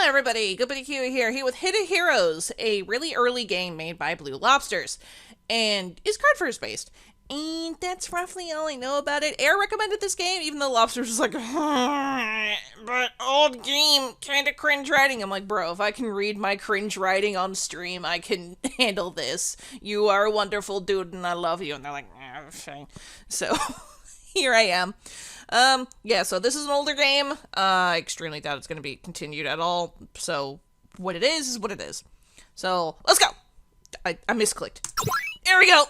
Hello everybody, Goodbuddy Q here with HetaHeroes, a really early game made by Blue Lobsters, and is card first based. And that's roughly all I know about it. Air recommended this game, even though Lobsters was like, but old game, kinda cringe writing. I'm like, bro, if I can read my cringe writing on stream, I can handle this. You are a wonderful dude and I love you. And they're like, fine. So, here I am. Yeah, so this is an older game. I extremely doubt it's going to be continued at all. So, what it is what it is. So, let's go! I misclicked. Here we go!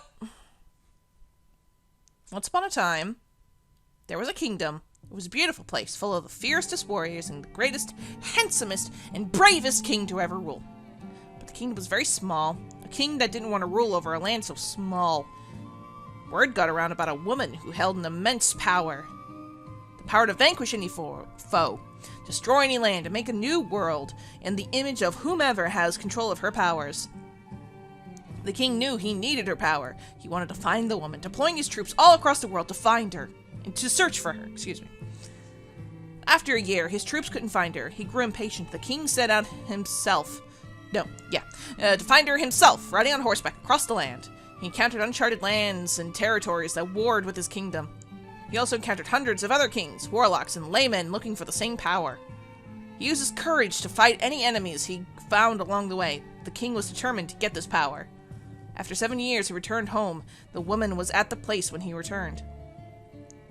Once upon a time, there was a kingdom. It was a beautiful place, full of the fiercest warriors and the greatest, handsomest, and bravest king to ever rule. But the kingdom was very small. A king that didn't want to rule over a land so small. Word got around about a woman who held an immense power. The power to vanquish any foe, destroy any land, and make a new world in the image of whomever has control of her powers. The king knew he needed her power. He wanted to find the woman, deploying his troops all across the world to find her, and to search for her, After a year, his troops couldn't find her. He grew impatient. The king set out himself. To find her himself, riding on horseback across the land. He encountered uncharted lands and territories that warred with his kingdom. He also encountered hundreds of other kings, warlocks, and laymen looking for the same power. He used his courage to fight any enemies he found along the way. The king was determined to get this power. After 7 years, he returned home. The woman was at the place when he returned.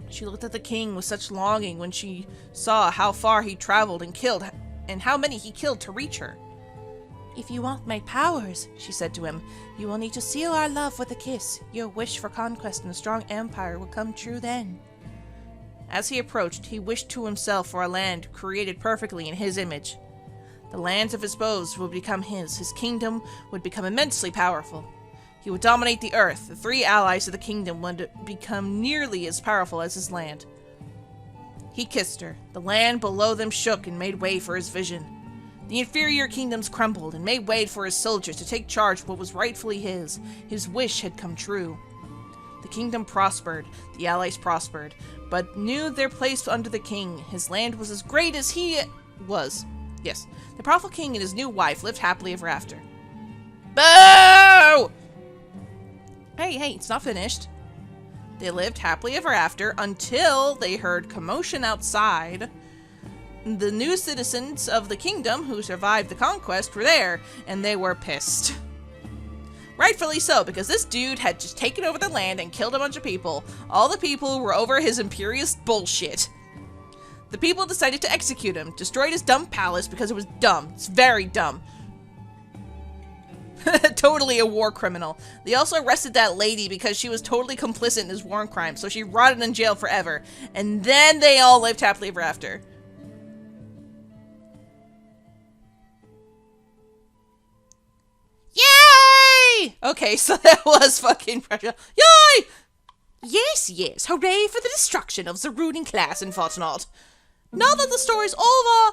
She looked at the king with such longing when she saw how far he traveled and killed, and how many he killed to reach her. "If you want my powers," she said to him, "you will need to seal our love with a kiss. Your wish for conquest and a strong empire will come true then." As he approached, he wished to himself for a land created perfectly in his image. The lands of his foes would become his. His kingdom would become immensely powerful. He would dominate the earth. The 3 allies of the kingdom would become nearly as powerful as his land. He kissed her. The land below them shook and made way for his vision. The inferior kingdoms crumbled and made way for his soldiers to take charge of what was rightfully his. His wish had come true. The kingdom prospered. The allies prospered, but knew their place under the king. His land was as great as he was. Yes, the powerful king and his new wife lived happily ever after. Boo! Hey, it's not finished. They lived happily ever after until they heard commotion outside. The new citizens of the kingdom who survived the conquest were there, and they were pissed. Rightfully so, because this dude had just taken over the land and killed a bunch of people. All the people were over his imperialist bullshit. The people decided to execute him, destroyed his dumb palace because it was dumb. It's very dumb. Totally a war criminal. They also arrested that lady because she was totally complicit in his war crime, so she rotted in jail forever. And then they all lived happily ever after. Yay! Okay, so that was fucking pressure. Yay! Yes, hooray for the destruction of the ruling class and whatnot. Now that the story's over,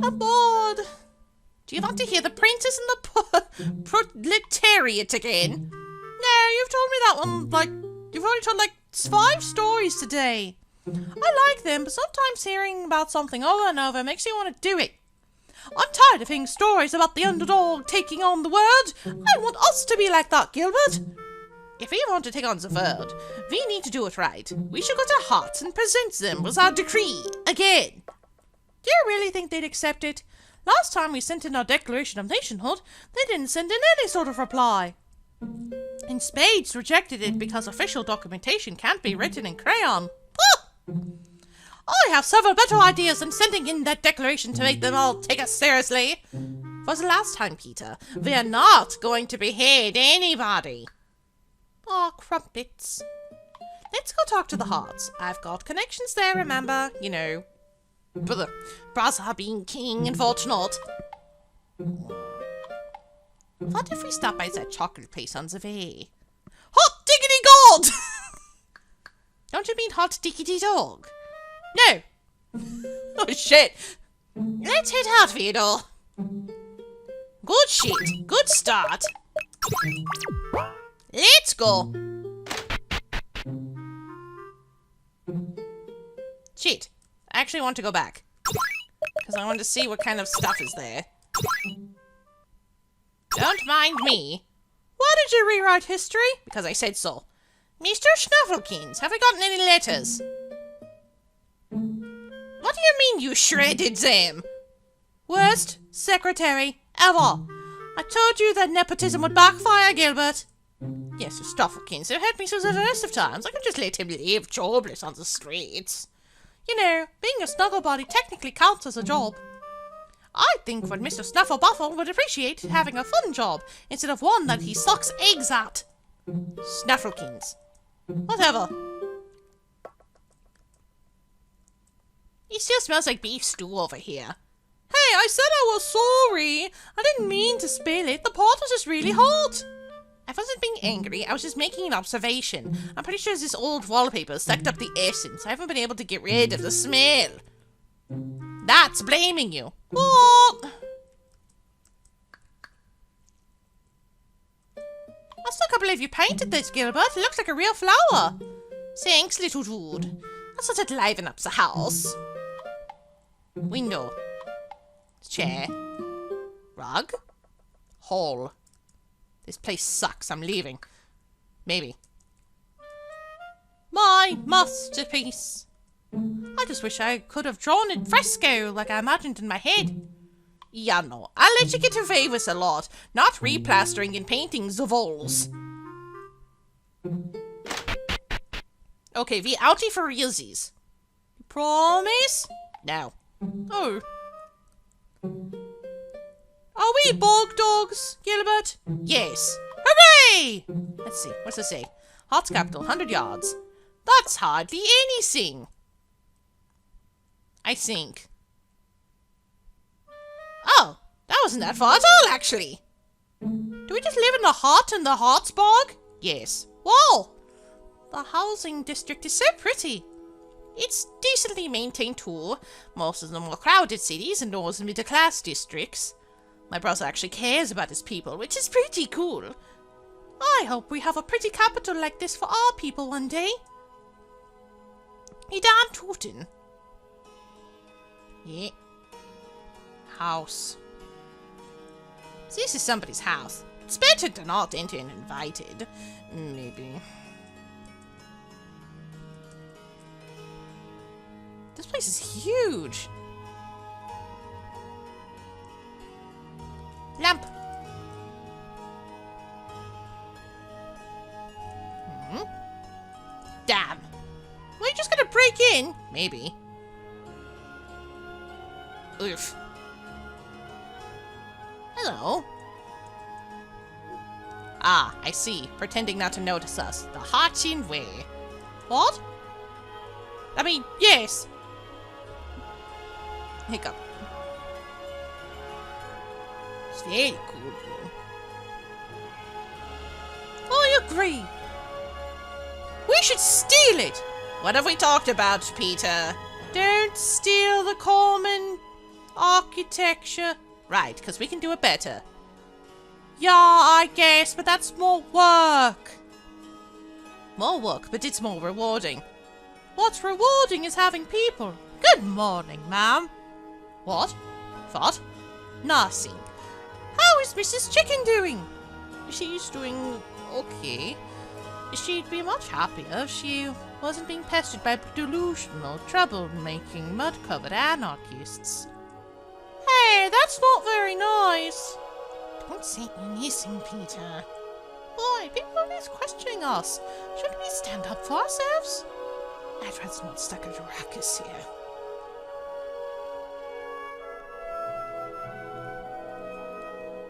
I'm bored. Do you want to hear the princess and the proletariat again? No, you've told me that one, you've already told, 5 stories today. I like them, but sometimes hearing about something over and over makes you want to do it. I'm tired of hearing stories about the underdog taking on the world. I want us to be like that, Gilbert. If we want to take on the world, we need to do it right. We should go to Hearts and present them with our decree again. Do you really think they'd accept it? Last time we sent in our Declaration of Nationhood, they didn't send in any sort of reply. And Spades rejected it because official documentation can't be written in crayon. I have several better ideas than sending in that declaration to make them all take us seriously. For the last time, Peter, we are not going to behead anybody. Aw, crumpets. Let's go talk to the Hearts. I've got connections there, remember? You know, brother being king and whatnot. What if we stop by that chocolate place on the way? Hot diggity god! Don't you mean hot diggity dog? No. Oh shit. Let's head out, Theodore. Good shit. Good start. Let's go. Shit. I actually want to go back. because I wanted to see what kind of stuff is there. Don't mind me. Why did you rewrite history? Because I said so. Mr. Snufflekins, have I gotten any letters? What do you mean you shredded them? Worst secretary ever. I told you that nepotism would backfire, Gilbert. Yes, Mr. Snufflekins, you've helped me through the worst of times. I can just let him live jobless on the streets. You know, being a snugglebody technically counts as a job. I think that Mr. Snufflebuffle would appreciate having a fun job instead of one that he sucks eggs at. Snufflekins. Whatever. He still smells like beef stew over here. Hey, I said I was sorry. I didn't mean to spill it. The pot was just really hot. I wasn't being angry. I was just making an observation. I'm pretty sure this old wallpaper sucked up the essence. I haven't been able to get rid of the smell. That's blaming you. What? I still can't believe you painted this, Gilbert. It looks like a real flower. Thanks, little dude. That's what to liven up the house. Window. Chair. Rug. Hall. This place sucks. I'm leaving. Maybe. My masterpiece. I just wish I could have drawn it fresco like I imagined in my head. Yeah, no. I'll let you get away with a lot, not replastering and painting the walls. Okay, we outie for realsies. Promise? No. Oh. Are we bog dogs, Gilbert? Yes. Hooray! Let's see. What's it say? Hearts capital, 100 yards. That's hardly anything. I think. Oh, that wasn't that far at all, actually. Do we just live in the heart in the Hearts bog? Yes. Whoa! The housing district is so pretty. It's decently maintained too. Most of the more crowded cities and those middle-class districts. My brother actually cares about his people, which is pretty cool. I hope we have a pretty capital like this for our people one day. He damn tootin'. Yeah. House. This is somebody's house. It's better to not enter uninvited. Maybe. This place is huge. Lamp. Damn. Were you just gonna break in? Maybe. Oof. Hello. Ah, I see. Pretending not to notice us. The Hachin way. What? I mean, yes. Hiccup. It's very cool. I agree. We should steal it. What have we talked about, Peter? Don't steal the common architecture. Right, because we can do it better. Yeah, I guess, but that's more work. More work, but it's more rewarding. What's rewarding is having people. Good morning, ma'am. What? What? Nothing. How is Mrs. Chicken doing? She's doing okay. She'd be much happier if she wasn't being pestered by delusional, troublemaking, mud-covered anarchists. Hey, that's not very nice. Don't say anything, Peter. Boy, people are always questioning us. Shouldn't we stand up for ourselves? I'd rather not stuck at a ruckus here.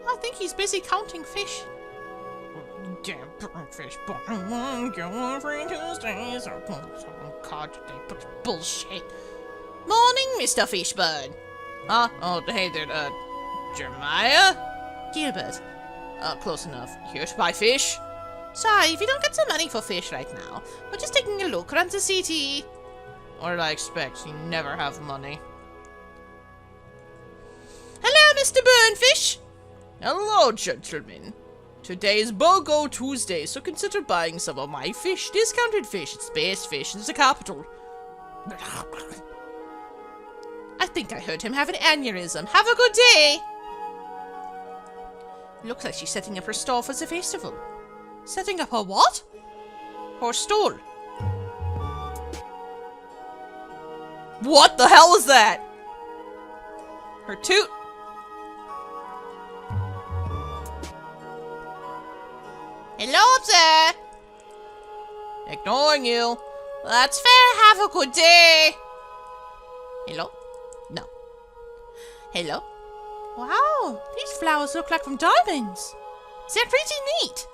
I think he's busy counting fish. Damn fish. Every Tuesdays. Oh, God, bullshit. Morning, Mr. Fishburne. Huh? Oh, hey there, Jeremiah? Gilbert. Close enough. Here to buy fish? Sorry, if you don't get some money for fish right now. We're just taking a look around the city. What did I expect? You never have money. Hello, Mr. Burnfish. Hello, gentlemen. Today is BOGO Tuesday, so consider buying some of my fish. Discounted fish. It's best fish in the capital. I think I heard him have an aneurysm. Have a good day. Looks like she's setting up her stall for the festival. Setting up her what? Her stall. What the hell was that? Her toot. Hello up there. Ignoring you. That's fair. Have a good day. Hello? No. Hello? Wow, these flowers look like from diamonds. They're pretty neat.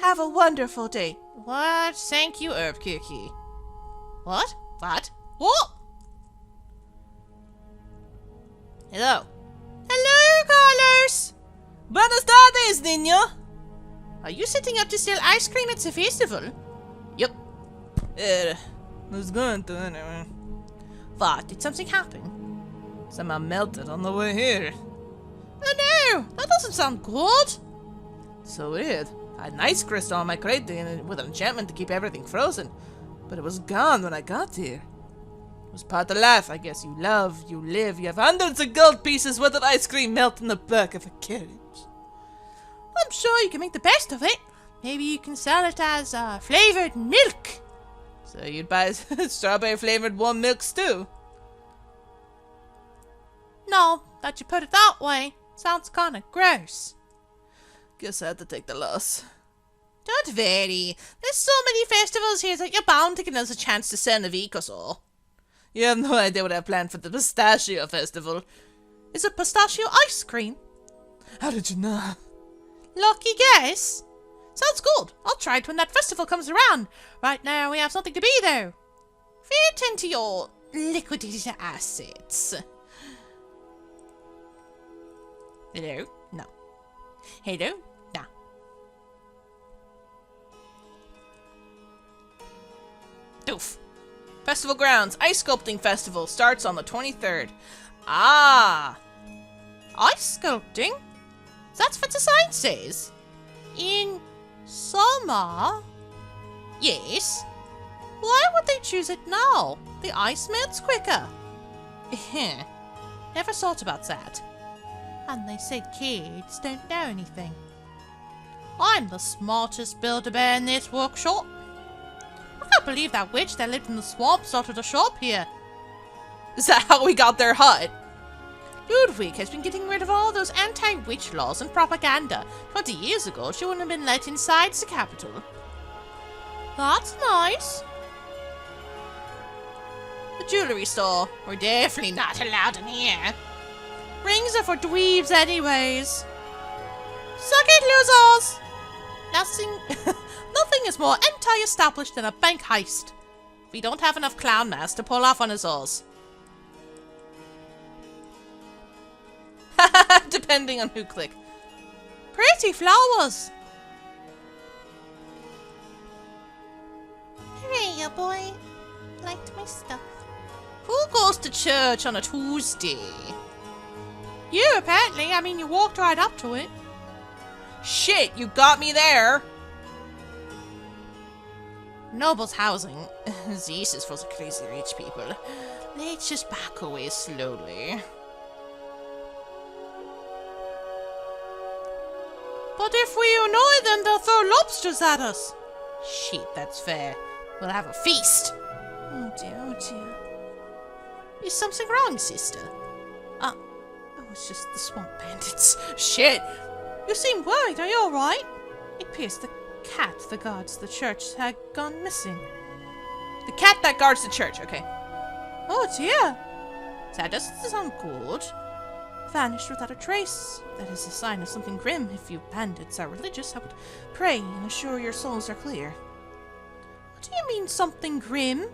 Have a wonderful day. What? Thank you, Herb Cookie. What? What? What? Hello. Hello, Carlos. Buenas tardes, niño. Are you setting up to sell ice cream at the festival? Yep. Was going to anyway. What? Did something happen? Somehow melted on the way here. Oh no! That doesn't sound good. So weird. I had an ice crystal on my crate with an enchantment to keep everything frozen. But it was gone when I got here. It was part of life, I guess. You love, you live, you have hundreds of gold pieces worth of ice cream melt in the back of a carriage. I'm sure you can make the best of it. Maybe you can sell it as flavored milk. So you'd buy strawberry flavored warm milks too? No, that you put it that way. Sounds kinda gross. Guess I had to take the loss. Don't worry. There's so many festivals here that you're bound to give us a chance to send a week or so. You have no idea what I planned for the pistachio festival. Is it pistachio ice cream? How did you know? Lucky guess. Sounds good. I'll try it when that festival comes around. Right now we have something to be though. Attend to your liquidated assets. Hello? No. Hello? No. Doof. Festival grounds. Ice sculpting festival starts on the 23rd. Ah! Ice sculpting? That's what the sign says. In summer? Yes. Why would they choose it now? The ice melts quicker. Never thought about that. And they said kids don't know anything. I'm the smartest Build-A-Bear in this workshop. I can't believe that witch that lived in the swamp started a shop here. Is that how we got their hut? Ludwig has been getting rid of all those anti-witch laws and propaganda. 20 years ago, she wouldn't have been let inside the capital. That's nice. The jewelry store. We're definitely not allowed in here. Rings are for dweebs anyways. Suck it, losers! Nothing is more anti-established than a bank heist. We don't have enough clown masks to pull off on us all. Depending on who click. Pretty flowers. Hooray, boy. Liked my stuff. Who goes to church on a Tuesday? You, apparently. I mean, you walked right up to it. Shit, you got me there. Noble's housing. This is for the crazy rich people. Let's just back away slowly. But if we annoy them, they'll throw lobsters at us. Shit, that's fair. We'll have a feast. Oh dear, oh dear. Is something wrong, sister? Oh, it's just the swamp bandits. Shit! You seem worried, are you alright? It appears the cat that guards the church had gone missing. The cat that guards the church, okay. Oh dear. That doesn't sound good. Vanished without a trace. That is a sign of something grim. If you bandits are religious, I would pray and assure your souls are clear. What do you mean, something grim?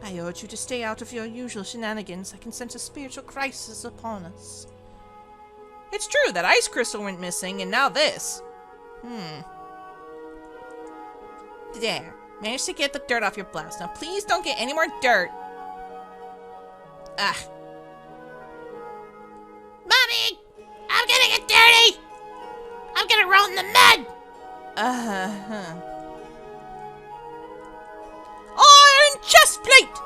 I urge you to stay out of your usual shenanigans. I can sense a spiritual crisis upon us. It's true, that ice crystal went missing, and now this. There. Managed to get the dirt off your blouse. Now please don't get any more dirt. Ah. Mommy! I'm gonna get dirty! I'm gonna roll in the mud! Iron chest plate!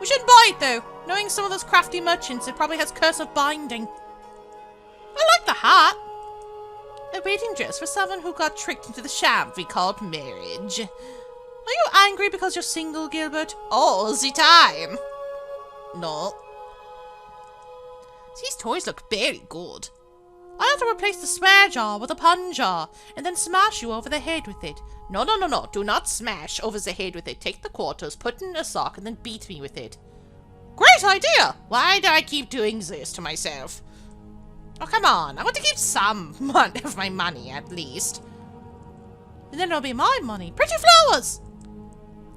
We shouldn't buy it, though. Knowing some of those crafty merchants, it probably has curse of binding. I like the hat. A wedding dress for someone who got tricked into the sham we called marriage. Are you angry because you're single, Gilbert? All the time. No. These toys look very good. I have to replace the swear jar with a pun jar, and then smash you over the head with it. No, no, no, no. Do not smash over the head with it. Take the quarters, put it in a sock, and then beat me with it. Great idea! Why do I keep doing this to myself? Oh, come on. I want to keep some of my money, at least. And then it'll be my money. Pretty flowers!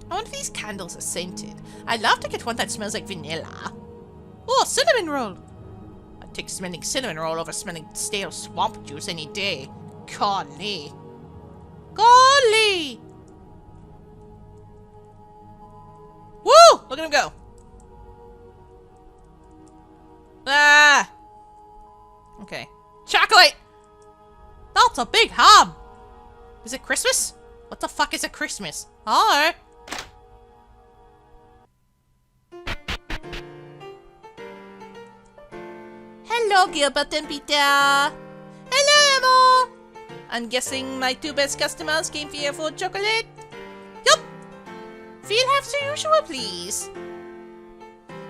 I wonder if these candles are scented. I'd love to get one that smells like vanilla. Oh, cinnamon roll! I'd take smelling cinnamon roll over smelling stale swamp juice any day. Golly. Golly! Woo! Look at him go. Ah! Okay. Chocolate! That's a big ham! Is it Christmas? What the fuck is a Christmas? Oh! Hello, Gilbert and Peter! Hello, Emma! I'm guessing my two best customers came here for chocolate? Yup! We'll have the usual, please.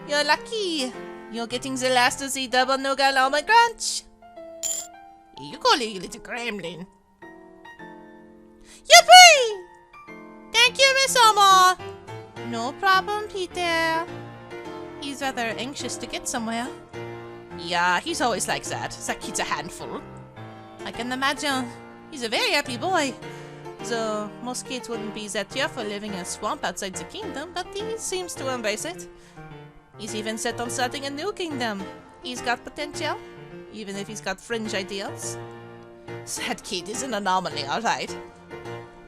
You're lucky. You're getting the last of the double nougat almond crunch. Here you go, little gremlin. Yippee! Thank you, Miss Emma. No problem, Peter. He's rather anxious to get somewhere. Yeah, he's always like that. That kid's a handful. I can imagine. He's a very happy boy. Though most kids wouldn't be that cheerful living in a swamp outside the kingdom, but he seems to embrace it. He's even set on starting a new kingdom. He's got potential, even if he's got fringe ideals. That kid is an anomaly, alright.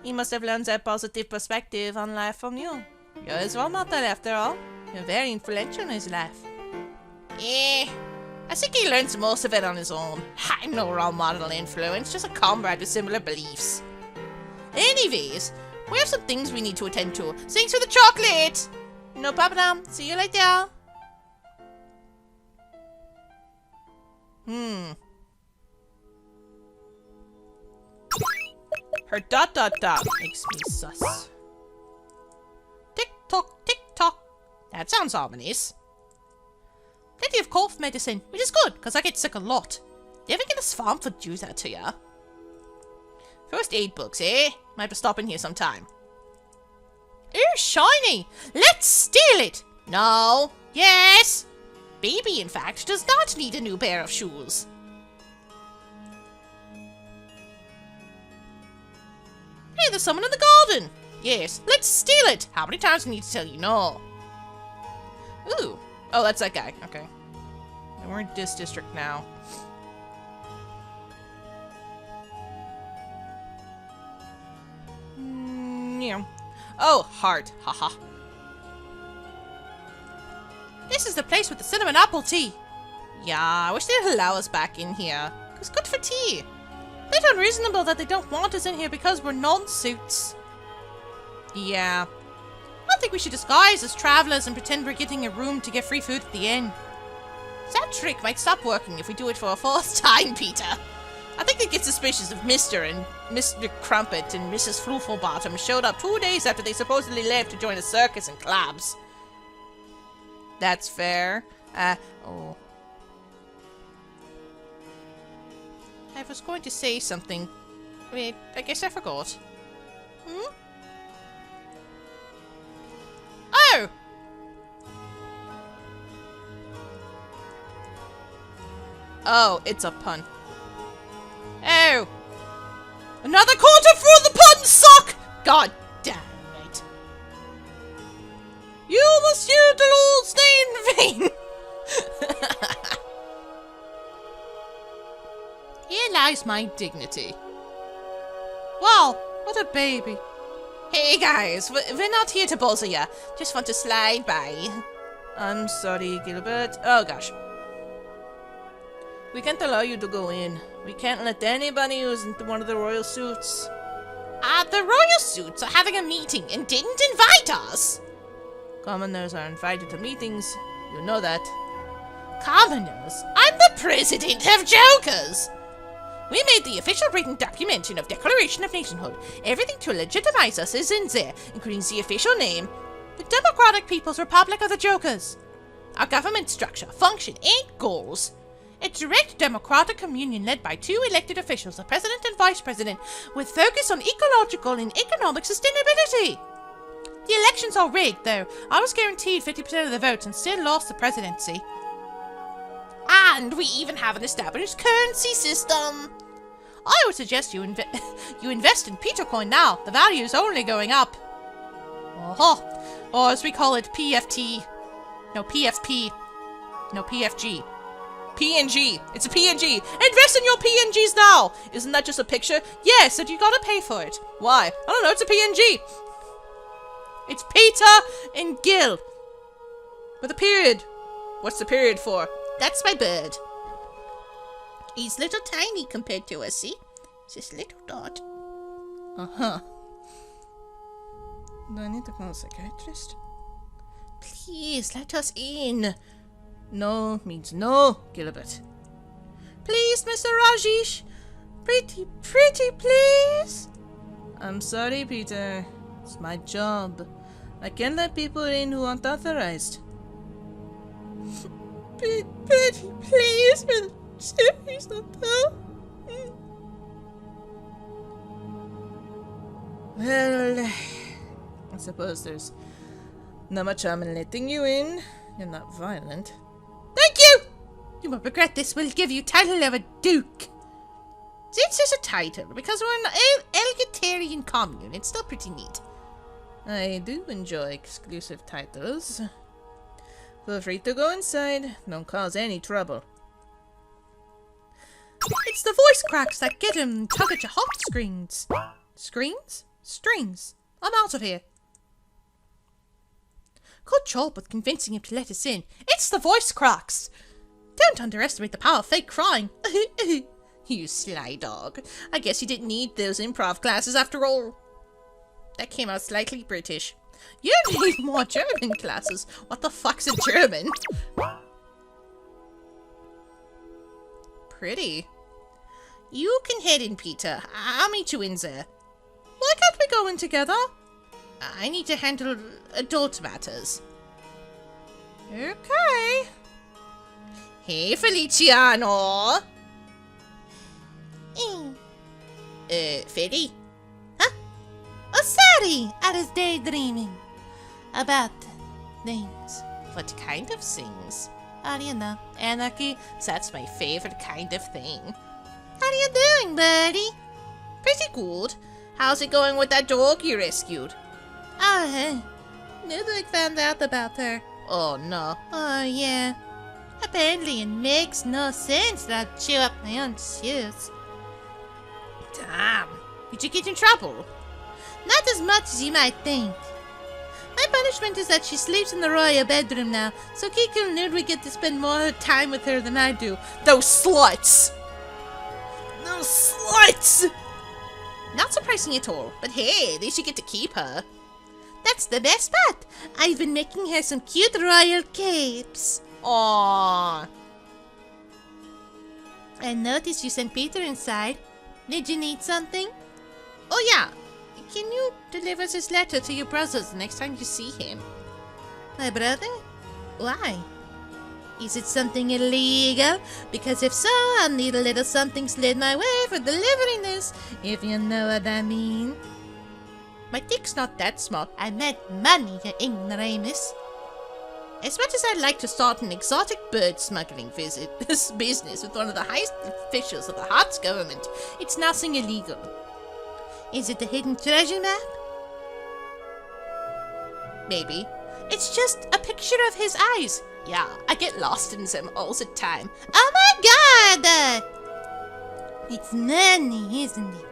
He must have learned that positive perspective on life from you. You're his role model, after all. You're very influential in his life. I think he learns most of it on his own. I'm no role model influence, just a comrade with similar beliefs. Anyways, we have some things we need to attend to. Thanks for the chocolate! No problem. See you later. Her ... makes me sus. Tick-tock, tick-tock. That sounds ominous. Plenty of cough medicine, which is good, because I get sick a lot. Living in a swamp would do that to ya. First aid books, eh? Might have to stop in here sometime. Ooh, shiny! Let's steal it! No. Yes! Baby, in fact, does not need a new pair of shoes. Hey, there's someone in the garden! Yes, let's steal it! How many times do I need to tell you no? Ooh. Oh, that's that guy. Okay. And we're in this district now. Yeah. Oh, heart. Haha. This is the place with the cinnamon apple tea. Yeah, I wish they'd allow us back in here. It's good for tea. Bit unreasonable that they don't want us in here because we're non-suits. Yeah. I think we should disguise as travelers and pretend we're getting a room to get free food at the inn. That trick might stop working if we do it for a fourth time, Peter. I think they get suspicious if Mr. and Mr. Crumpet and Mrs. Flooflebottom showed up 2 days after they supposedly left to join a circus in clubs. That's fair. Oh. I was going to say something. Wait, I guess I forgot. Oh! Oh, it's a pun. Oh! Another quarter for the pun sock! God damn it. You must use the Lord's name in vain! Here lies my dignity. Wow, what a baby. Hey guys, we're not here to bother ya. Just want to slide by. I'm sorry, Gilbert. Oh gosh. We can't allow you to go in. We can't let anybody who's in one of the royal suits. The royal suits are having a meeting and didn't invite us. Commoners are invited to meetings. You know that. Commoners? I'm the president of Jokers! We made the official written documentation of Declaration of Nationhood. Everything to legitimize us is in there, including the official name, the Democratic People's Republic of the Jokers. Our government structure, function, and goals. A direct democratic communion led by 2 elected officials, the president and vice president, with focus on ecological and economic sustainability. The elections are rigged, though. I was guaranteed 50% of the votes and still lost the presidency. And we even have an established currency system. I would suggest you invest in Peter Coin now. The value is only going up. Or as we call it, PFT. No, PFP. No, PFG. PNG. It's a PNG. Invest in your PNGs now. Isn't that just a picture? Yes, and you gotta pay for it. Why? I don't know. It's a PNG. It's Peter and Gil. With a period. What's the period for? That's my bird. He's little tiny compared to us, see? Just little dot. Uh-huh. Do I need to call a psychiatrist? Please, let us in. No means no, Gilbert. Please, Mr. Rajesh. Pretty, please. I'm sorry, Peter. It's my job. I can't let people in who aren't authorized. Pretty, please, but he's not there. Well, I suppose there's not much harm in letting you in. You're not violent. Thank you! You won't regret this. We'll give you title of a duke. It's just a title, because we're an egalitarian commune. It's still pretty neat. I do enjoy exclusive titles. Feel free to go inside. Don't cause any trouble. It's the voice cracks that get him tug at your heartstrings. Screens? Strings. I'm out of here. Good job with convincing him to let us in. It's the voice cracks. Don't underestimate the power of fake crying. You sly dog. I guess you didn't need those improv classes after all. That came out slightly British. You need more German classes. What the fuck's a German? Pretty. You can head in, Peter. I'll meet you in there. Why can't we go in together? I need to handle adult matters. Okay. Hey, Feliciano. Feli? Huh? Oh, sorry. I was daydreaming about things. What kind of things? How do you know? Anarchy? That's my favorite kind of thing. How are you doing, buddy? Pretty good. How's it going with that dog you rescued? Oh, Nubik found out about her. Oh, no. Oh, yeah. Apparently it makes no sense that I'd chew up my own shoes. Damn. Did you get in trouble? Not as much as you might think. My punishment is that she sleeps in the royal bedroom now, so Kiko and Ludwig get to spend more time with her than I do. Those sluts! Those sluts! Not surprising at all, but hey, at least you get to keep her. That's the best part. I've been making her some cute royal capes. Aww. I noticed you sent Peter inside. Did you need something? Oh yeah, can you deliver this letter to your brother the next time you see him? My brother? Why? Is it something illegal? Because if so, I'll need a little something slid my way for delivering this, if you know what I mean. My dick's not that small. I meant money, you ignoramus. As much as I'd like to start an exotic bird smuggling business with one of the highest officials of the Hart's government, it's nothing illegal. Is it the hidden treasure map? Maybe. It's just a picture of his eyes. Yeah, I get lost in them all the time. Oh my god! It's money, isn't it?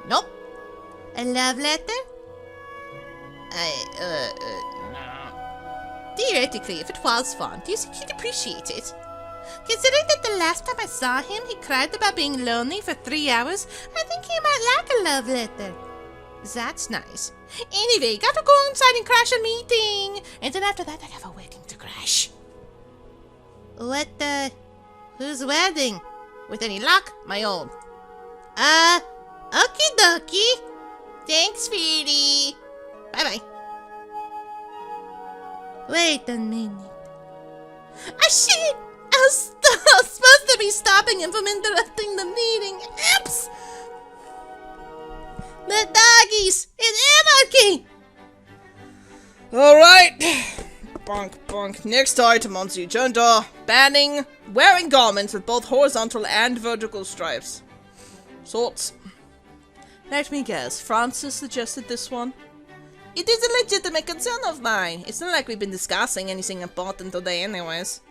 Nope. A love letter? No. Theoretically, if it was fun, do you think he'd appreciate it? Considering that the last time I saw him, he cried about being lonely for 3 hours, I think he might like a love letter. That's nice. Anyway, gotta go inside and crash a meeting. And then after that, I have a wedding to crash. Whose wedding? With any luck, my own. Okie dokie. Thanks, Feely. Bye-bye. Wait a minute. Ah, shit! I was supposed to be stopping him from interrupting the meeting. Oops! The doggies! It's anarchy! Alright. Bonk, bonk. Next item on the agenda. Banning wearing garments with both horizontal and vertical stripes. Sorts. Let me guess. Francis suggested this one? It is a legitimate concern of mine. It's not like we've been discussing anything important today anyways.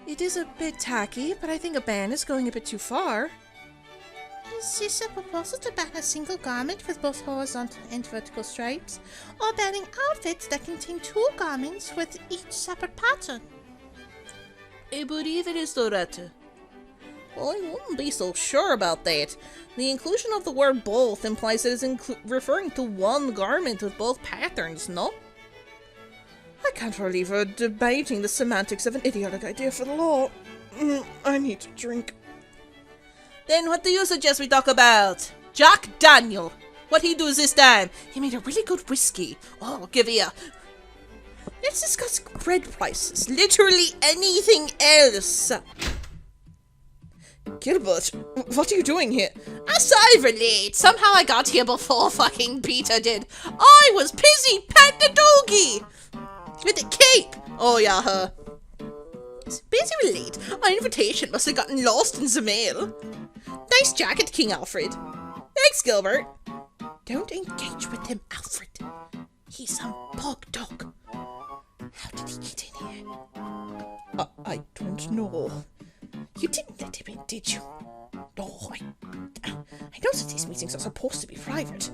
It is a bit tacky, but I think a ban is going a bit too far. Is this a proposal to ban a single garment with both horizontal and vertical stripes? Or banning outfits that contain two garments with each separate pattern? I believe it is the latter. Well, I wouldn't be so sure about that. The inclusion of the word both implies it is referring to one garment with both patterns, no? I can't believe we're debating the semantics of an idiotic idea for the law. I need to drink. Then what do you suggest we talk about? Jack Daniel. What he do this time? He made a really good whiskey. Oh, I'll give you. Let's discuss bread prices. Literally anything else. Gilbert, what are you doing here? I'm sorry for late. Somehow I got here before fucking Peter did. I was busy petting the doggy. With the cape. Oh yeah, her. It's busy with late. Our invitation must have gotten lost in the mail. Nice jacket, King Alfred. Thanks, Gilbert. Don't engage with him, Alfred. He's some bog dog. How did he get in here? I don't know. You didn't let him in, did you? No, I know that these meetings are supposed to be private.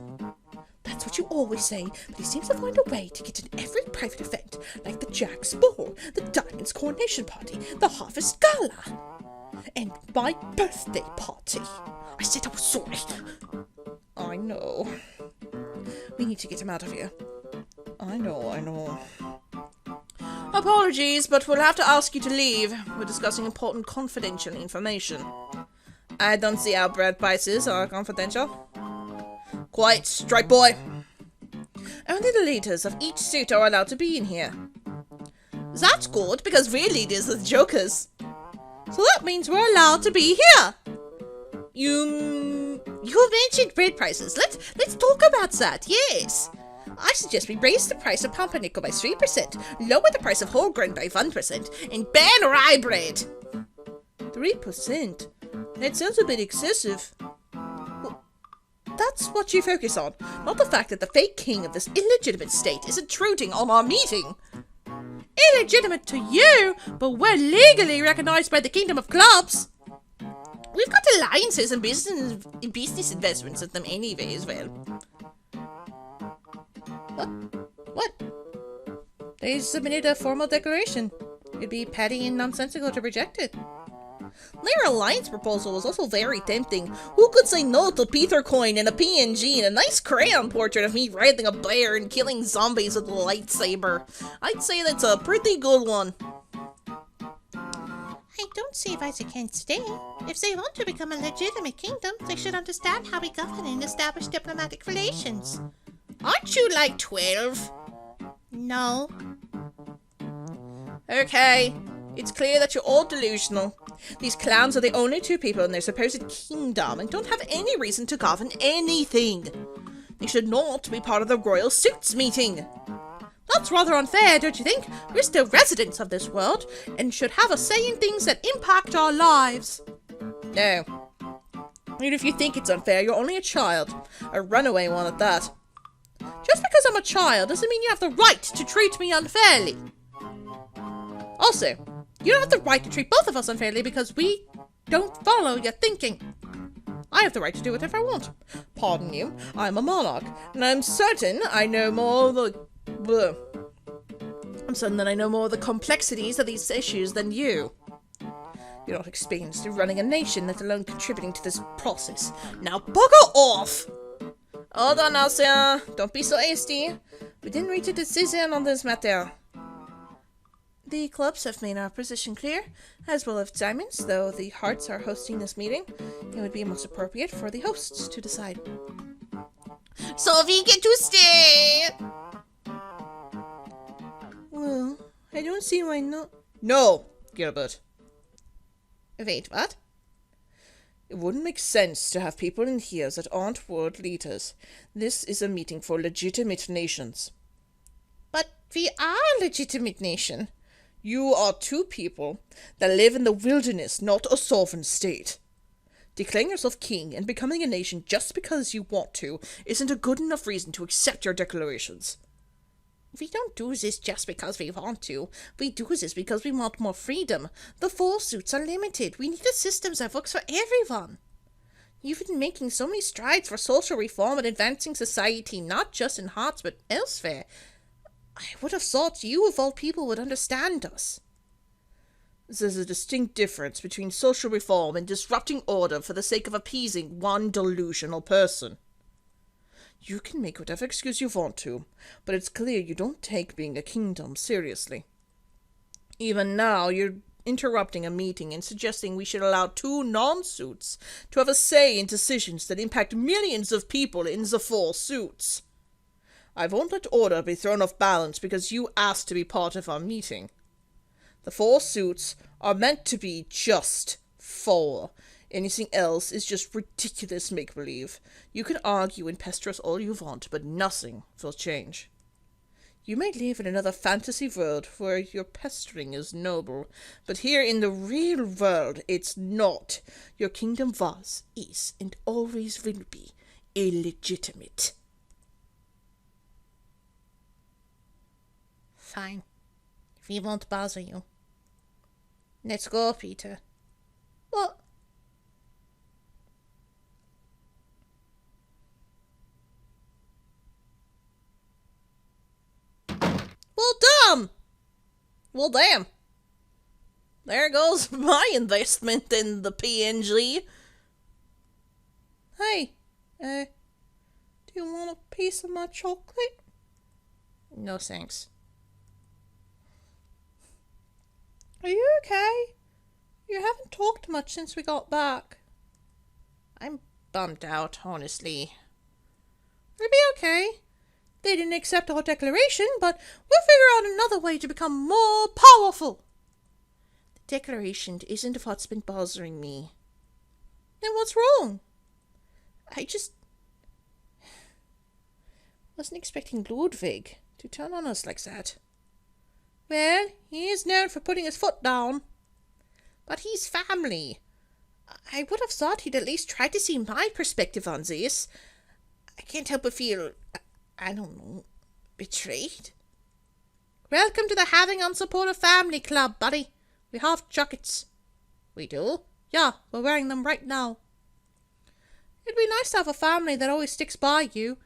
That's what you always say, but he seems to find a way to get in every private event, like the Jack's Ball, the Diamond's coronation party, the Harvest Gala, and my birthday party. I said I was sorry. I know. We need to get him out of here. I know. Apologies, but we'll have to ask you to leave. We're discussing important confidential information. I don't see how bread prices are confidential. Quiet, Stripe Boy. Only the leaders of each suit are allowed to be in here. That's good, because we're leaders are jokers. So that means we're allowed to be here. You mentioned bread prices. Let's talk about that, yes. I suggest we raise the price of pumpernickel by 3%, lower the price of whole grain by 1%, and ban rye bread. 3%? That sounds a bit excessive. Well, that's what you focus on, not the fact that the fake king of this illegitimate state is intruding on our meeting. Illegitimate to you, but we're legally recognized by the Kingdom of Clubs. We've got alliances and business investments with them anyway as well. What? They submitted a formal declaration. It'd be petty and nonsensical to reject it. Their alliance proposal was also very tempting. Who could say no to Peter Coin and a PNG and a nice crayon portrait of me riding a bear and killing zombies with a lightsaber? I'd say that's a pretty good one. I don't see why they can't stay. If they want to become a legitimate kingdom, they should understand how we govern and establish diplomatic relations. Aren't you like 12? No. Okay, it's clear that you're all delusional. These clowns are the only two people in their supposed kingdom and don't have any reason to govern anything. They should not be part of the royal suits meeting. That's rather unfair, don't you think? We're still residents of this world and should have a say in things that impact our lives. No. Even if you think it's unfair, you're only a child. A runaway one at that. Just because I'm a child doesn't mean you have the right to treat me unfairly. Also, you don't have the right to treat both of us unfairly because we don't follow your thinking. I have the right to do whatever I want. Pardon you, I'm a monarch, and I'm certain I know more of the... I'm certain that I know more of the complexities of these issues than you. You're not experienced in running a nation, let alone contributing to this process. Now bugger off! Hold on, Alcia. Don't be so hasty. We didn't reach a decision on this matter. The clubs have made our position clear, as well as Diamonds, though the Hearts are hosting this meeting. It would be most appropriate for the hosts to decide. So we get to stay! Well, I don't see why not. No, Gilbert. Wait, what? It wouldn't make sense to have people in here that aren't world leaders. This is a meeting for legitimate nations. But we are a legitimate nation. You are two people that live in the wilderness, not a sovereign state. Declaring yourself king and becoming a nation just because you want to isn't a good enough reason to accept your declarations. We don't do this just because we want to. We do this because we want more freedom. The full suits are limited. We need a system that works for everyone. You've been making so many strides for social reform and advancing society, not just in Hearts, but elsewhere. I would have thought you, of all people, would understand us. There's a distinct difference between social reform and disrupting order for the sake of appeasing one delusional person. You can make whatever excuse you want to, but it's clear you don't take being a kingdom seriously. Even now, you're interrupting a meeting and suggesting we should allow two non-suits to have a say in decisions that impact millions of people in the four suits. I won't let order be thrown off balance because you asked to be part of our meeting. The four suits are meant to be just four. Anything else is just ridiculous make-believe. You can argue and pester us all you want, but nothing will change. You may live in another fantasy world where your pestering is noble, but here in the real world it's not. Your kingdom was, is, and always will be illegitimate. Fine. We won't bother you. Let's go, Peter. What? Well, damn. There goes my investment in the PNG. Hey, do you want a piece of my chocolate? No thanks. Are you okay? You haven't talked much since we got back. I'm bummed out, honestly. You'll be okay. They didn't accept our declaration, but we'll figure out another way to become more powerful. The declaration isn't what's been bothering me. Then what's wrong? I just wasn't expecting Ludwig to turn on us like that. Well, he is known for putting his foot down. But he's family. I would have thought he'd at least try to see my perspective on this. I can't help but feel, I don't know, betrayed. Welcome to the Having Unsupportive Family Club, buddy. We have jackets. We do? Yeah, we're wearing them right now. It'd be nice to have a family that always sticks by you,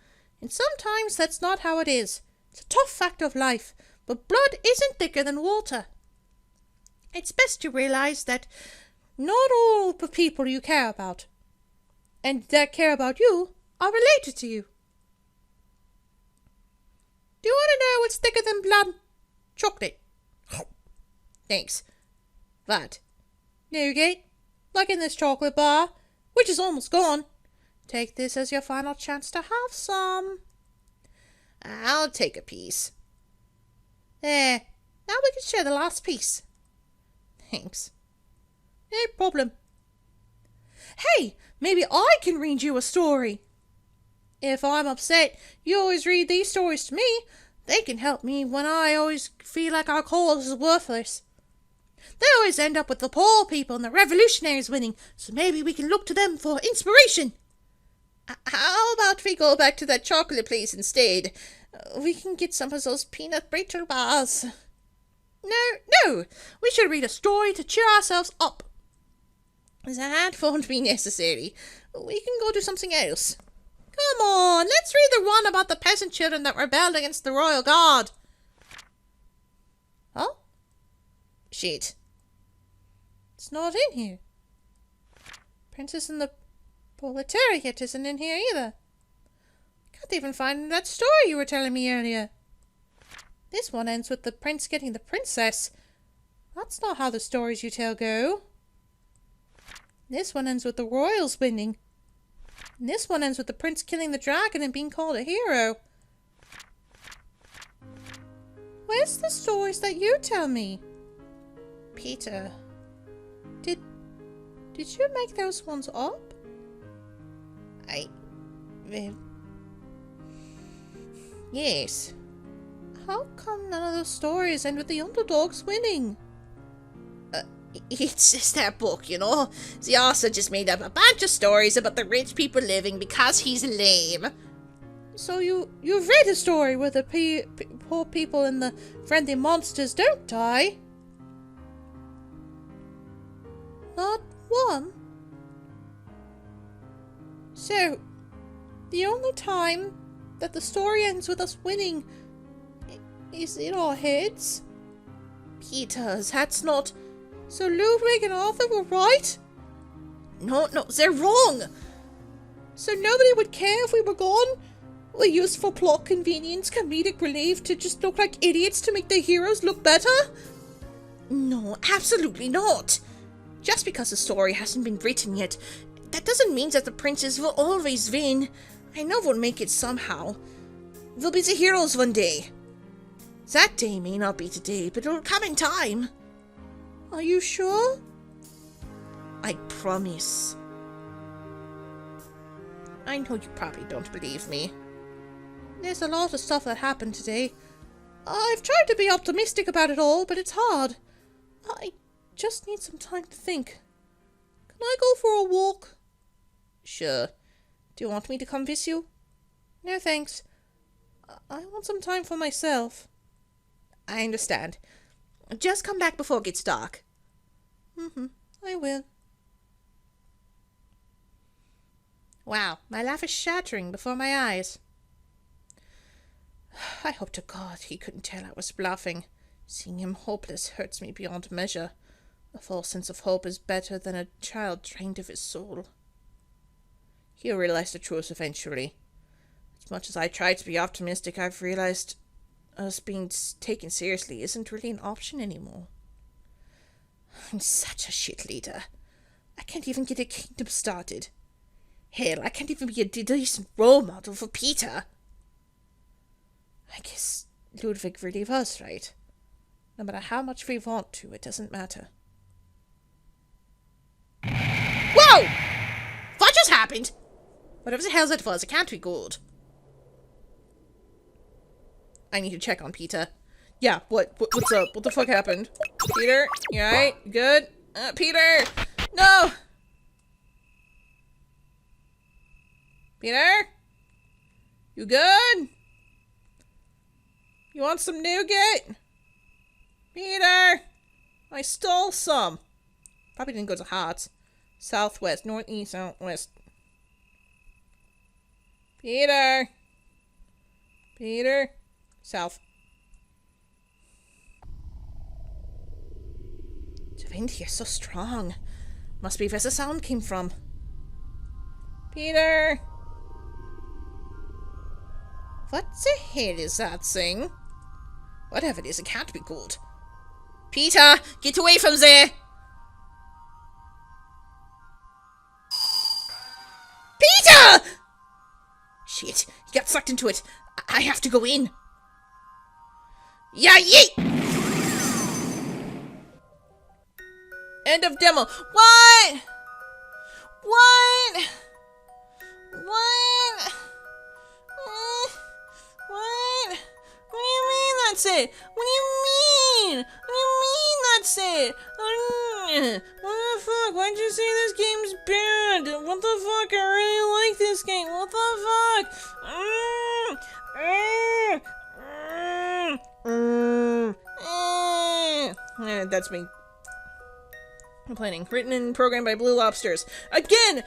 and sometimes that's not how it is. It's a tough fact of life, but blood isn't thicker than water. It's best to realize that not all the people you care about, and that care about you, are related to you. Do you want to know what's thicker than blood? Chocolate. Thanks. What? Nougat. Like in this chocolate bar, which is almost gone. Take this as your final chance to have some. I'll take a piece. There. Now we can share the last piece. Thanks. No problem. Hey, maybe I can read you a story. If I'm upset, you always read these stories to me. They can help me when I always feel like our cause is worthless. They always end up with the poor people and the revolutionaries winning, so maybe we can look to them for inspiration. How about we go back to that chocolate place instead? We can get some of those peanut brittle bars. No, we should read a story to cheer ourselves up. That won't be necessary. We can go do something else. Come on, let's read the one about the peasant children that rebelled against the royal guard. Oh? Shit. It's not in here. Princess and the Proletariat isn't in here either. can't even find that story you were telling me earlier. This one ends with the prince getting the princess. That's not how the stories you tell go. This one ends with the royals winning. And this one ends with the prince killing the dragon and being called a hero. Where's the stories that you tell me? Peter, did you make those ones up? Yes. How come none of those stories end with the underdogs winning? It's just that book, you know? The author just made up a bunch of stories about the rich people living because he's lame. So you've read a story where the poor people and the friendly monsters don't die? Not one? So, the only time that the story ends with us winning is in our heads? Peter, that's not... So Ludwig and Arthur were right? No, they're wrong! So nobody would care if we were gone? We used for plot convenience, comedic relief to just look like idiots to make the heroes look better? No, absolutely not! Just because the story hasn't been written yet, that doesn't mean that the princes will always win. I know we'll make it somehow. We'll be the heroes one day. That day may not be today, but it'll come in time. Are you sure? I promise. I know you probably don't believe me. There's a lot of stuff that happened today. I've tried to be optimistic about it all, but it's hard. I just need some time to think. Can I go for a walk? Sure. Do you want me to come with you? No, thanks. I want some time for myself. I understand. Just come back before it gets dark. I will. Wow, my laugh is shattering before my eyes. I hope to God he couldn't tell I was bluffing. Seeing him hopeless hurts me beyond measure. A false sense of hope is better than a child drained of his soul. He'll realize the truth eventually. As much as I try to be optimistic, I've realized us being taken seriously isn't really an option anymore. I'm such a shit leader. I can't even get a kingdom started. Hell, I can't even be a decent role model for Peter. I guess Ludwig really was right. No matter how much we want to, it doesn't matter. Whoa! What just happened? Whatever the hell that was, it can't be good. I need to check on Peter. Yeah, what's up? What the fuck happened? Peter, you alright? Good? Peter! No! Peter? You good? You want some nougat? Peter! I stole some. Probably didn't go to Hearts. Southwest, northeast, southwest. Peter! Peter? South. The wind here is so strong. Must be where the sound came from. Peter! What the hell is that thing? Whatever it is, it can't be good. Peter! Get away from there! Peter! Shit, he got sucked into it. I have to go in. Yeah, yeet! End of demo. What? What? What? What? What do you mean that's it? What do you mean? What do you mean that's it? What the fuck? Why'd you say this game's bad? What the fuck? I really like this game. What the fuck? That's me complaining. Written and programmed by Blue Lobsters. Again!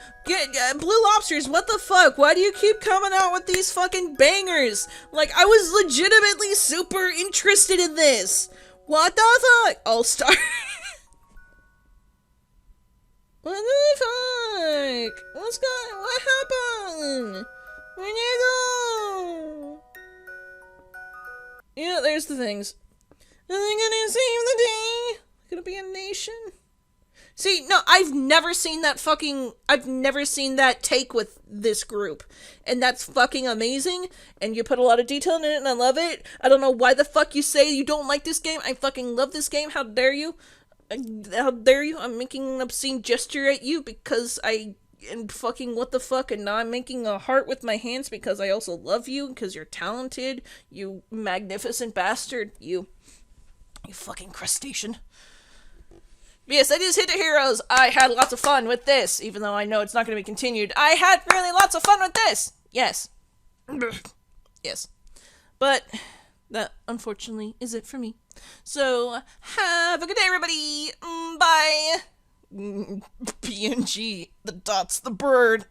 Blue Lobsters, what the fuck? Why do you keep coming out with these fucking bangers? Like, I was legitimately super interested in this. What the fuck? All-Star. What the fuck? What happened? Where'd you go? yeah, there's the things. Are they gonna save the day? Gonna be a nation? See, no, I've never seen that take with this group. And that's fucking amazing. And you put a lot of detail in it, and I love it. I don't know why the fuck you say you don't like this game. I fucking love this game. How dare you? How dare you? I'm making an obscene gesture at you because and fucking what the fuck, and now I'm making a heart with my hands because I also love you, because you're talented, you magnificent bastard, you fucking crustacean. Yes, that is HetaHeroes. I had lots of fun with this, even though I know it's not going to be continued. I had really lots of fun with this! Yes. Yes. But that, unfortunately, is it for me. So, have a good day, everybody! Bye! PNG, the dot's the bird.